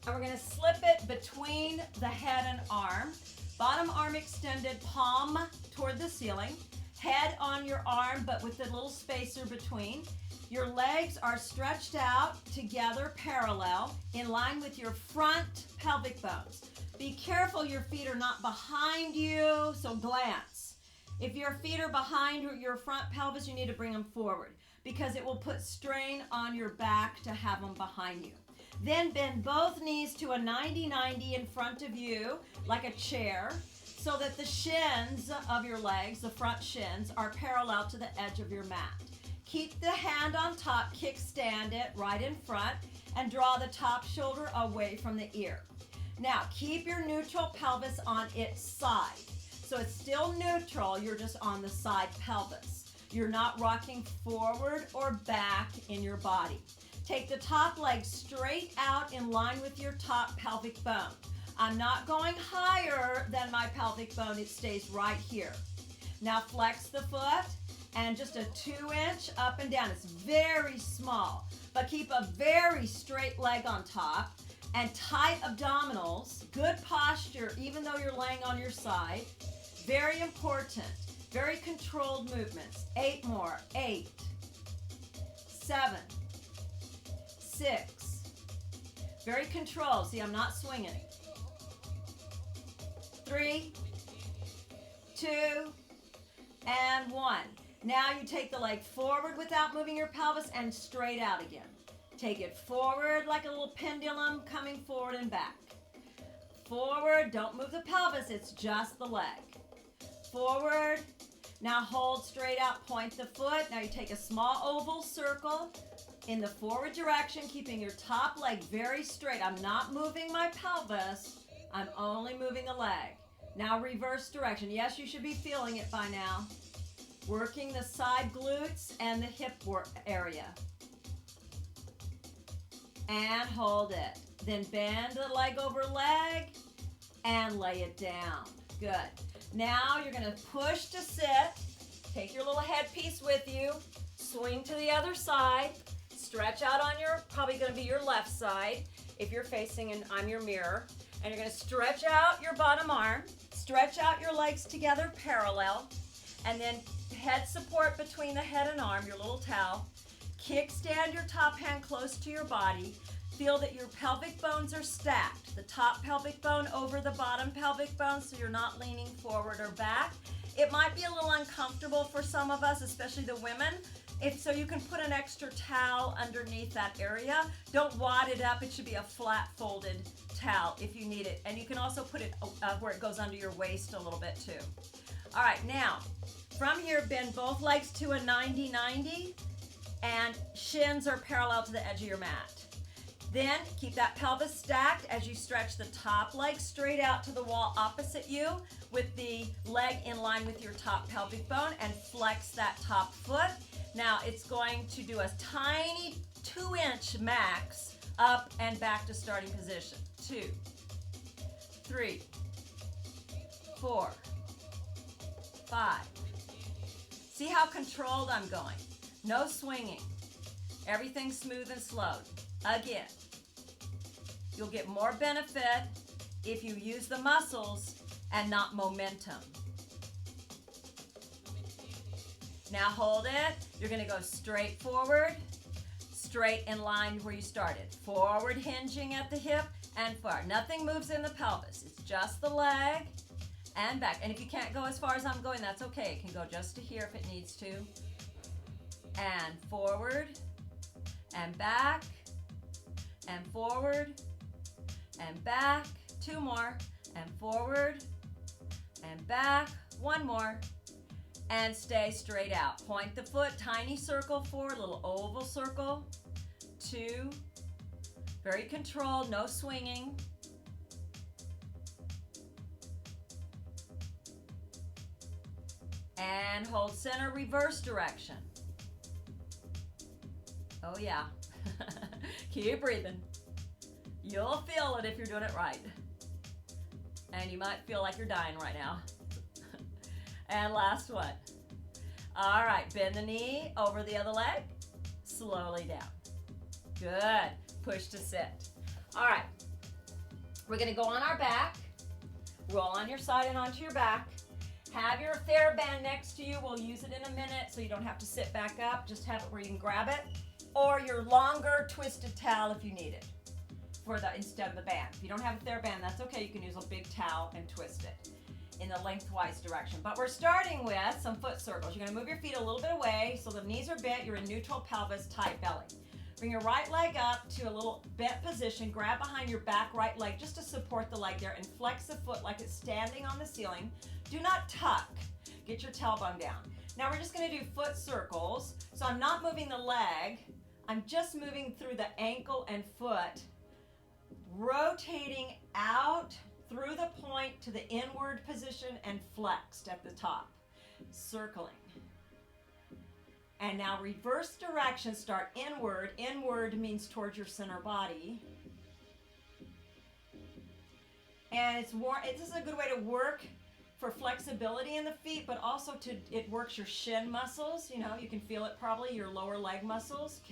and we're going to slip it between the head and arm. Bottom arm extended, palm toward the ceiling. Head on your arm, but with the little spacer between. Your legs are stretched out together parallel in line with your front pelvic bones. Be careful your feet are not behind you, so glance. If your feet are behind your front pelvis, you need to bring them forward because it will put strain on your back to have them behind you. Then bend both knees to a 90-90 in front of you like a chair, so that the shins of your legs, the front shins, are parallel to the edge of your mat. Keep the hand on top, kickstand it right in front, and draw the top shoulder away from the ear. Now, keep your neutral pelvis on its side. So it's still neutral, you're just on the side pelvis. You're not rocking forward or back in your body. Take the top leg straight out in line with your top pelvic bone. I'm not going higher than my pelvic bone, it stays right here. Now flex the foot and just a 2-inch up and down. It's very small, but keep a very straight leg on top and tight abdominals, good posture even though you're laying on your side. Very important, very controlled movements. 8 more, 8, 7, 6. Very controlled, see I'm not swinging. 3, 2, and 1. Now you take the leg forward without moving your pelvis and straight out again. Take it forward like a little pendulum, coming forward and back. Forward, don't move the pelvis, it's just the leg. Forward, now hold straight out, point the foot. Now you take a small oval circle in the forward direction, keeping your top leg very straight. I'm not moving my pelvis, I'm only moving the leg. Now reverse direction. Yes, you should be feeling it by now. Working the side glutes and the hip area. And hold it. Then bend the leg over leg and lay it down. Good. Now you're going to push to sit. Take your little headpiece with you. Swing to the other side. Stretch out on your, probably going to be your left side if you're facing and I'm your mirror. And you're going to stretch out your bottom arm. Stretch out your legs together parallel. And then head support between the head and arm, your little towel. Kickstand your top hand close to your body. Feel that your pelvic bones are stacked. The top pelvic bone over the bottom pelvic bone, so you're not leaning forward or back. It might be a little uncomfortable for some of us, especially the women. So you can put an extra towel underneath that area. Don't wad it up. It should be a flat folded towel if you need it. And you can also put it where it goes under your waist a little bit too. All right, now from here, bend both legs to a 90-90 and shins are parallel to the edge of your mat. Then keep that pelvis stacked as you stretch the top leg straight out to the wall opposite you with the leg in line with your top pelvic bone, and flex that top foot. Now it's going to do a tiny 2-inch max up and back to starting position. 2, 3, 4, 5. See how controlled I'm going. No swinging. Everything smooth and slowed. Again. You'll get more benefit if you use the muscles and not momentum. Now hold it. You're going to go straight forward, straight in line where you started. Forward hinging at the hip and forward. Nothing moves in the pelvis. It's just the leg and back. And if you can't go as far as I'm going, that's okay. It can go just to here if it needs to. And forward and back and forward and back. 2 more. And forward and back. 1 more. And stay straight out. Point the foot, tiny circle forward, little oval circle. 2. Very controlled, no swinging. And hold center, reverse direction. Oh yeah. Keep breathing. You'll feel it if you're doing it right. And you might feel like you're dying right now. And last one. All right, bend the knee over the other leg. Slowly down. Good. Push to sit. All right. We're going to go on our back. Roll on your side and onto your back. Have your TheraBand next to you. We'll use it in a minute so you don't have to sit back up. Just have it where you can grab it. Or your longer twisted towel if you need it instead of the band. If you don't have a TheraBand, that's okay. You can use a big towel and twist it in the lengthwise direction. But we're starting with some foot circles. You're going to move your feet a little bit away so the knees are bent. You're in neutral pelvis, tight belly. Bring your right leg up to a little bent position. Grab behind your back right leg just to support the leg there, and flex the foot like it's standing on the ceiling. Do not tuck. Get your tailbone down. Now we're just going to do foot circles. So I'm not moving the leg. I'm just moving through the ankle and foot, rotating out through the point to the inward position and flexed at the top, circling. And now reverse direction, start inward. Inward means towards your center body. And this is a good way to work for flexibility in the feet, but also it works your shin muscles. You know, you can feel it probably, your lower leg muscles.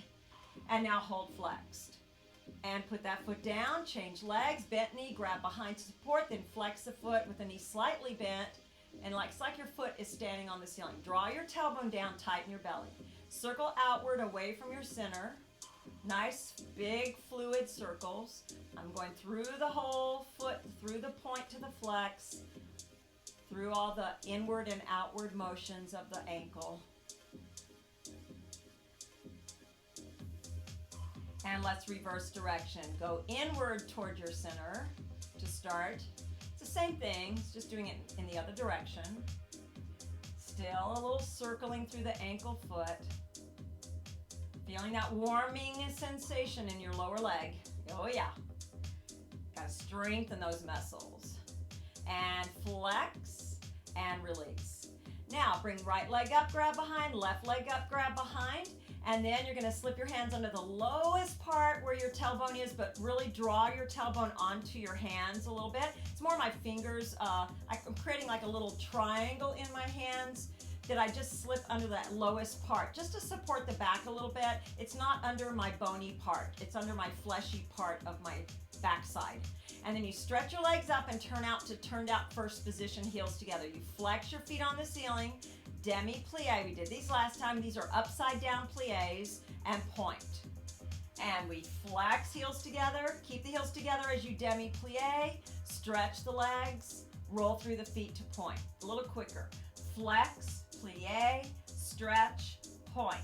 And now hold flexed. And put that foot down, change legs, bent knee, grab behind to support, then flex the foot with the knee slightly bent, and it's like your foot is standing on the ceiling. Draw your tailbone down, tighten your belly. Circle outward away from your center. Nice, big, fluid circles. I'm going through the whole foot, through the point to the flex, through all the inward and outward motions of the ankle. And let's reverse direction. Go inward toward your center to start. It's the same thing, it's just doing it in the other direction. Still a little circling through the ankle foot. Feeling that warming sensation in your lower leg. Oh yeah. Gotta strengthen those muscles. And flex and release. Now bring right leg up, grab behind, left leg up, grab behind. And then you're going to slip your hands under the lowest part where your tailbone is, but really draw your tailbone onto your hands a little bit. It's more my fingers. I'm creating like a little triangle in my hands that I just slip under that lowest part, just to support the back a little bit. It's not under my bony part. It's under my fleshy part of my backside. And then you stretch your legs up and turn out to turned out first position, heels together. You flex your feet on the ceiling. Demi-plie, we did these last time. These are upside down plies, and point. And we flex heels together, keep the heels together as you demi-plie, stretch the legs, roll through the feet to point. A little quicker. Flex, plie, stretch, point.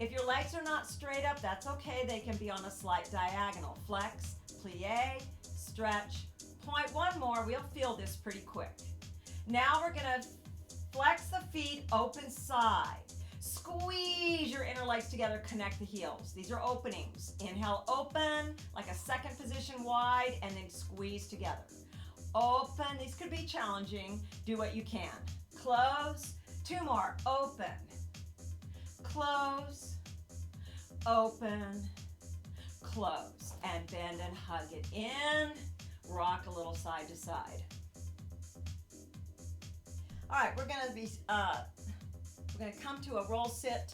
If your legs are not straight up, that's okay. They can be on a slight diagonal. Flex, plie, stretch, point. One more. We'll feel this pretty quick. Now we're going to flex the feet open side. Squeeze your inner legs together, connect the heels. These are openings. Inhale, open, like a second position wide, and then squeeze together. Open, these could be challenging. Do what you can. Close, 2 more, open. Close, open, close. And bend and hug it in. Rock a little side to side. All right, we're gonna come to a roll sit,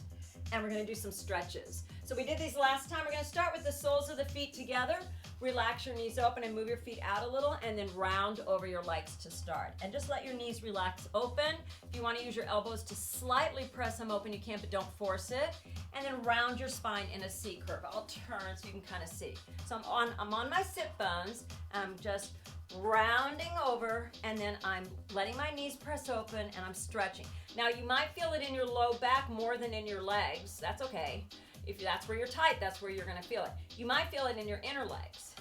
and we're gonna do some stretches. So we did these last time. We're gonna start with the soles of the feet together. Relax your knees open and move your feet out a little, and then round over your legs to start. And just let your knees relax open. If you want to use your elbows to slightly press them open, you can, but don't force it. And then round your spine in a C curve. I'll turn so you can kind of see. So I'm on my sit bones. I'm just rounding over, and then I'm letting my knees press open, and I'm stretching. Now you might feel it in your low back more than in your legs. That's okay. If that's where you're tight, that's where you're going to feel it. You might feel it in your inner legs.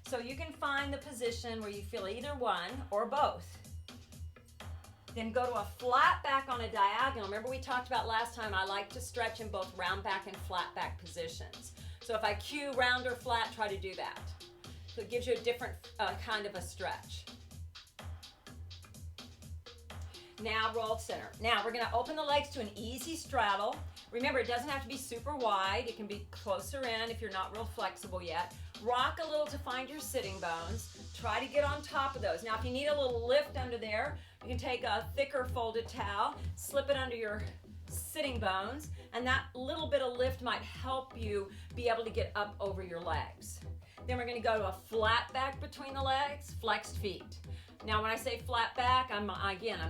So you can find the position where you feel either one or both. Then go to a flat back on a diagonal. Remember we talked about last time, I like to stretch in both round back and flat back positions. So if I cue round or flat, try to do that. So it gives you a different kind of a stretch. Now roll center. Now we're going to open the legs to an easy straddle. Remember, it doesn't have to be super wide. It can be closer in if you're not real flexible yet. Rock a little to find your sitting bones. Try to get on top of those. Now, if you need a little lift under there, you can take a thicker folded towel, slip it under your sitting bones, and that little bit of lift might help you be able to get up over your legs. Then we're going to go to a flat back between the legs, flexed feet. Now, when I say flat back, I'm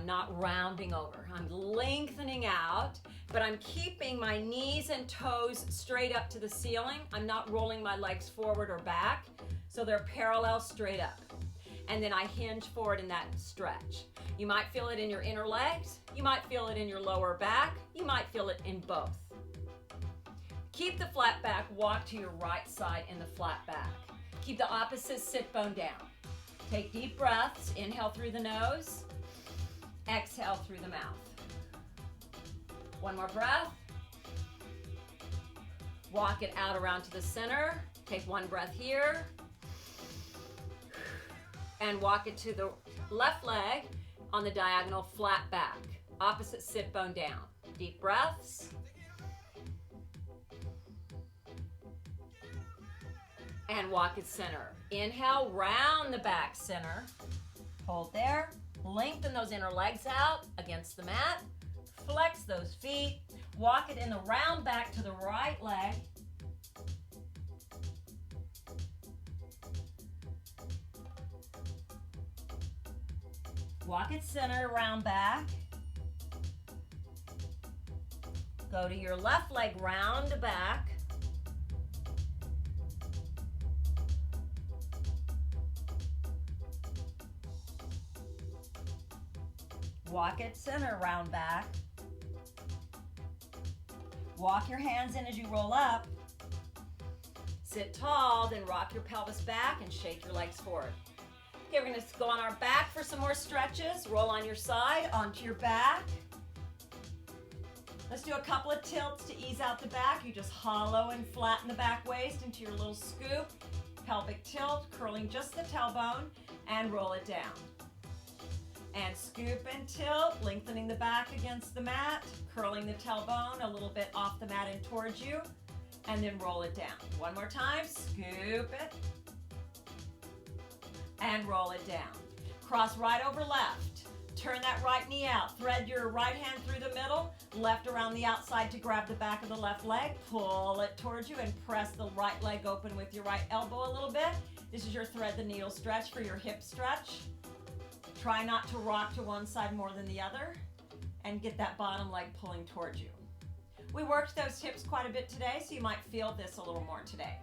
not rounding over. I'm lengthening out, but I'm keeping my knees and toes straight up to the ceiling. I'm not rolling my legs forward or back, so they're parallel straight up. And then I hinge forward in that stretch. You might feel it in your inner legs. You might feel it in your lower back. You might feel it in both. Keep the flat back. Walk to your right side in the flat back. Keep the opposite sit bone down. Take deep breaths. Inhale through the nose. Exhale through the mouth. One more breath. Walk it out around to the center. Take one breath here. And walk it to the left leg on the diagonal, flat back. Opposite sit bone down. Deep breaths. And walk it center. Inhale, round the back center. Hold there. Lengthen those inner legs out against the mat. Flex those feet. Walk it in the round back to the right leg. Walk it center, round back. Go to your left leg, round back. Walk it center, round back. Walk your hands in as you roll up. Sit tall, then rock your pelvis back and shake your legs forward. Okay, we're going to go on our back for some more stretches. Roll on your side, onto your back. Let's do a couple of tilts to ease out the back. You just hollow and flatten the back waist into your little scoop. Pelvic tilt, curling just the tailbone, and roll it down. And scoop and tilt, lengthening the back against the mat, curling the tailbone a little bit off the mat and towards you, and then roll it down. One more time, scoop it, and roll it down. Cross right over left. Turn that right knee out. Thread your right hand through the middle, left around the outside to grab the back of the left leg. Pull it towards you and press the right leg open with your right elbow a little bit. This is your thread the needle stretch for your hip stretch. Try not to rock to one side more than the other and get that bottom leg pulling towards you. We worked those hips quite a bit today, so you might feel this a little more today.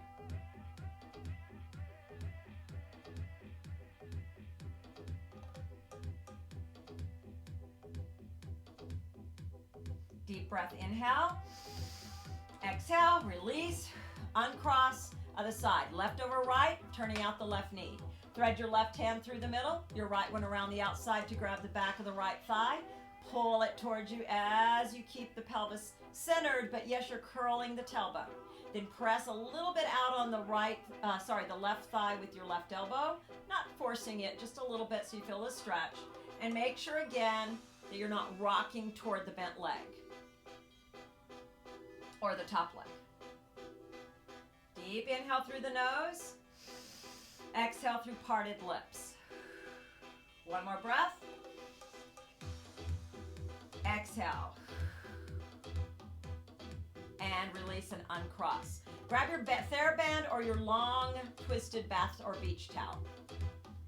Deep breath, inhale. Exhale, release, uncross, other side. Left over right, turning out the left knee. Thread your left hand through the middle, your right one around the outside to grab the back of the right thigh. Pull it foot towards you as you keep the pelvis centered, but yes, you're curling the tailbone. Then press a little bit out on the the left thigh with your left elbow, not forcing it, just a little bit so you feel the stretch. And make sure again that you're not rocking toward the bent leg or the top leg. Deep inhale through the nose. Exhale through parted lips. One more breath. Exhale. And release and uncross. Grab your TheraBand or your long twisted bath or beach towel.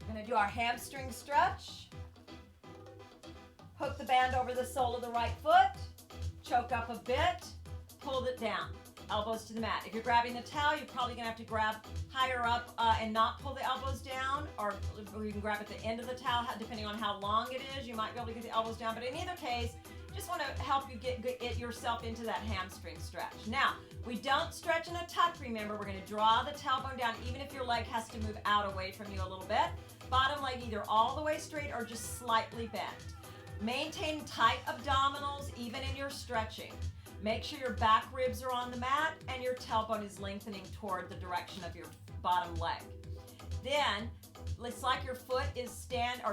We're going to do our hamstring stretch. Hook the band over the sole of the right foot. Choke up a bit. Hold it down. Elbows to the mat. If you're grabbing the towel, you're probably going to have to grab higher up and not pull the elbows down, or you can grab at the end of the towel, depending on how long it is. You might be able to get the elbows down, but in either case, just want to help you get yourself into that hamstring stretch. Now, we don't stretch in a tuck, remember. We're going to draw the tailbone down, even if your leg has to move out away from you a little bit. Bottom leg either all the way straight or just slightly bent. Maintain tight abdominals even in your stretching. Make sure your back ribs are on the mat and your tailbone is lengthening toward the direction of your bottom leg. Then, it's like your foot is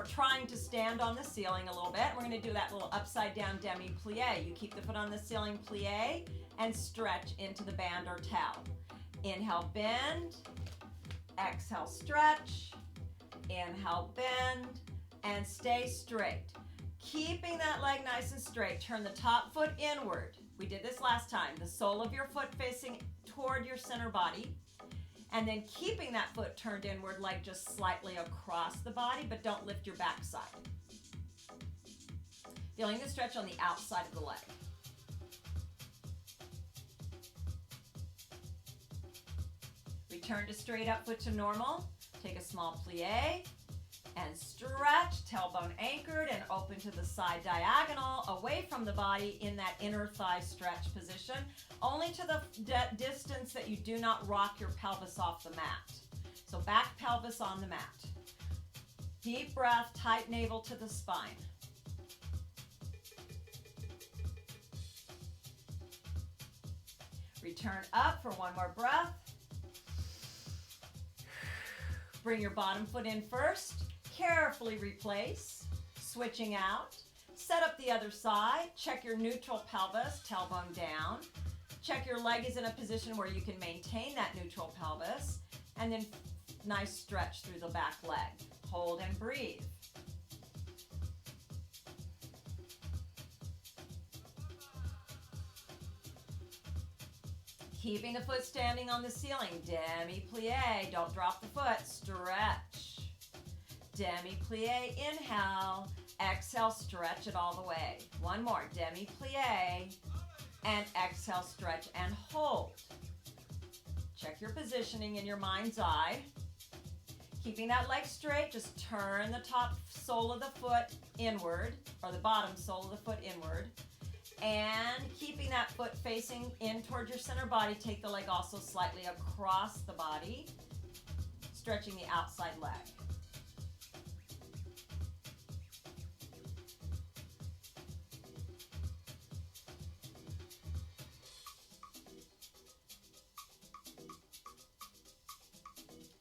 trying to stand on the ceiling a little bit. We're going to do that little upside down demi-plie. You keep the foot on the ceiling, plie, and stretch into the band or towel. Inhale, bend. Exhale, stretch. Inhale, bend. And stay straight. Keeping that leg nice and straight. Turn the top foot inward. We did this last time. The sole of your foot facing toward your center body. And then keeping that foot turned inward, leg just slightly across the body, but don't lift your backside. Feeling the stretch on the outside of the leg. Return to straight up foot to normal. Take a small plie. And stretch, tailbone anchored and open to the side diagonal, away from the body in that inner thigh stretch position, only to the distance that you do not rock your pelvis off the mat. So back pelvis on the mat. Deep breath, tight navel to the spine. Return up for one more breath. Bring your bottom foot in first. Carefully replace, switching out. Set up the other side. Check your neutral pelvis, tailbone down. Check your leg is in a position where you can maintain that neutral pelvis. And then nice stretch through the back leg. Hold and breathe. Keeping the foot standing on the ceiling. Demi-plie. Don't drop the foot. Stretch. Demi-plie, inhale, exhale, stretch it all the way. One more, demi-plie, and exhale, stretch and hold. Check your positioning in your mind's eye. Keeping that leg straight, just turn the top sole of the foot inward, or the bottom sole of the foot inward, and keeping that foot facing in towards your center body, take the leg also slightly across the body, stretching the outside leg.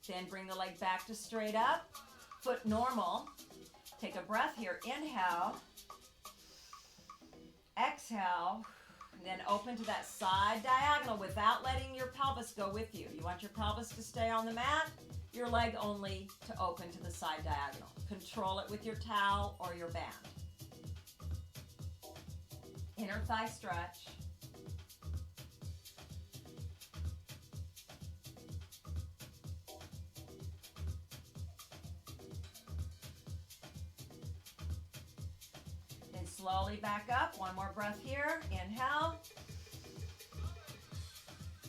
Then bring the leg back to straight up, foot normal. Take a breath here. Inhale, exhale, and then open to that side diagonal without letting your pelvis go with you. You want your pelvis to stay on the mat, your leg only to open to the side diagonal. Control it with your towel or your band. Inner thigh stretch. Slowly back up. One more breath here. Inhale.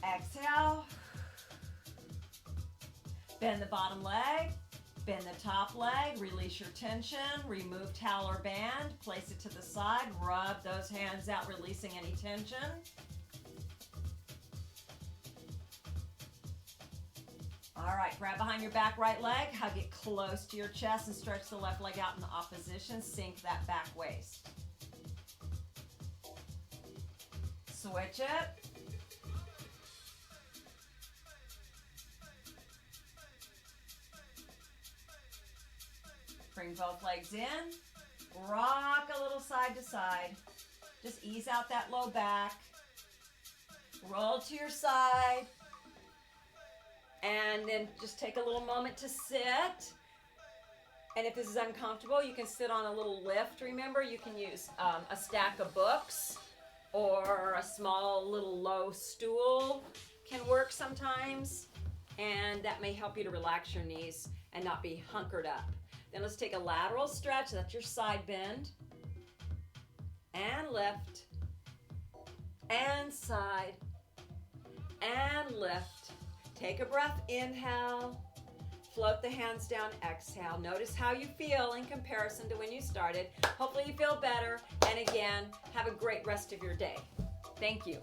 Exhale. Bend the bottom leg. Bend the top leg. Release your tension. Remove towel or band. Place it to the side. Rub those hands out, releasing any tension. All right, grab behind your back right leg. Hug it close to your chest and stretch the left leg out in the opposition. Sink that back waist. Switch it. Bring both legs in. Rock a little side to side. Just ease out that low back. Roll to your side. And then just take a little moment to sit. And if this is uncomfortable, you can sit on a little lift. Remember, you can use a stack of books or a small little low stool can work sometimes. And that may help you to relax your knees and not be hunkered up. Then let's take a lateral stretch. That's your side bend. And lift. And side. And lift. Take a breath, inhale. Float the hands down, exhale. Notice how you feel in comparison to when you started. Hopefully you feel better. And again, have a great rest of your day. Thank you.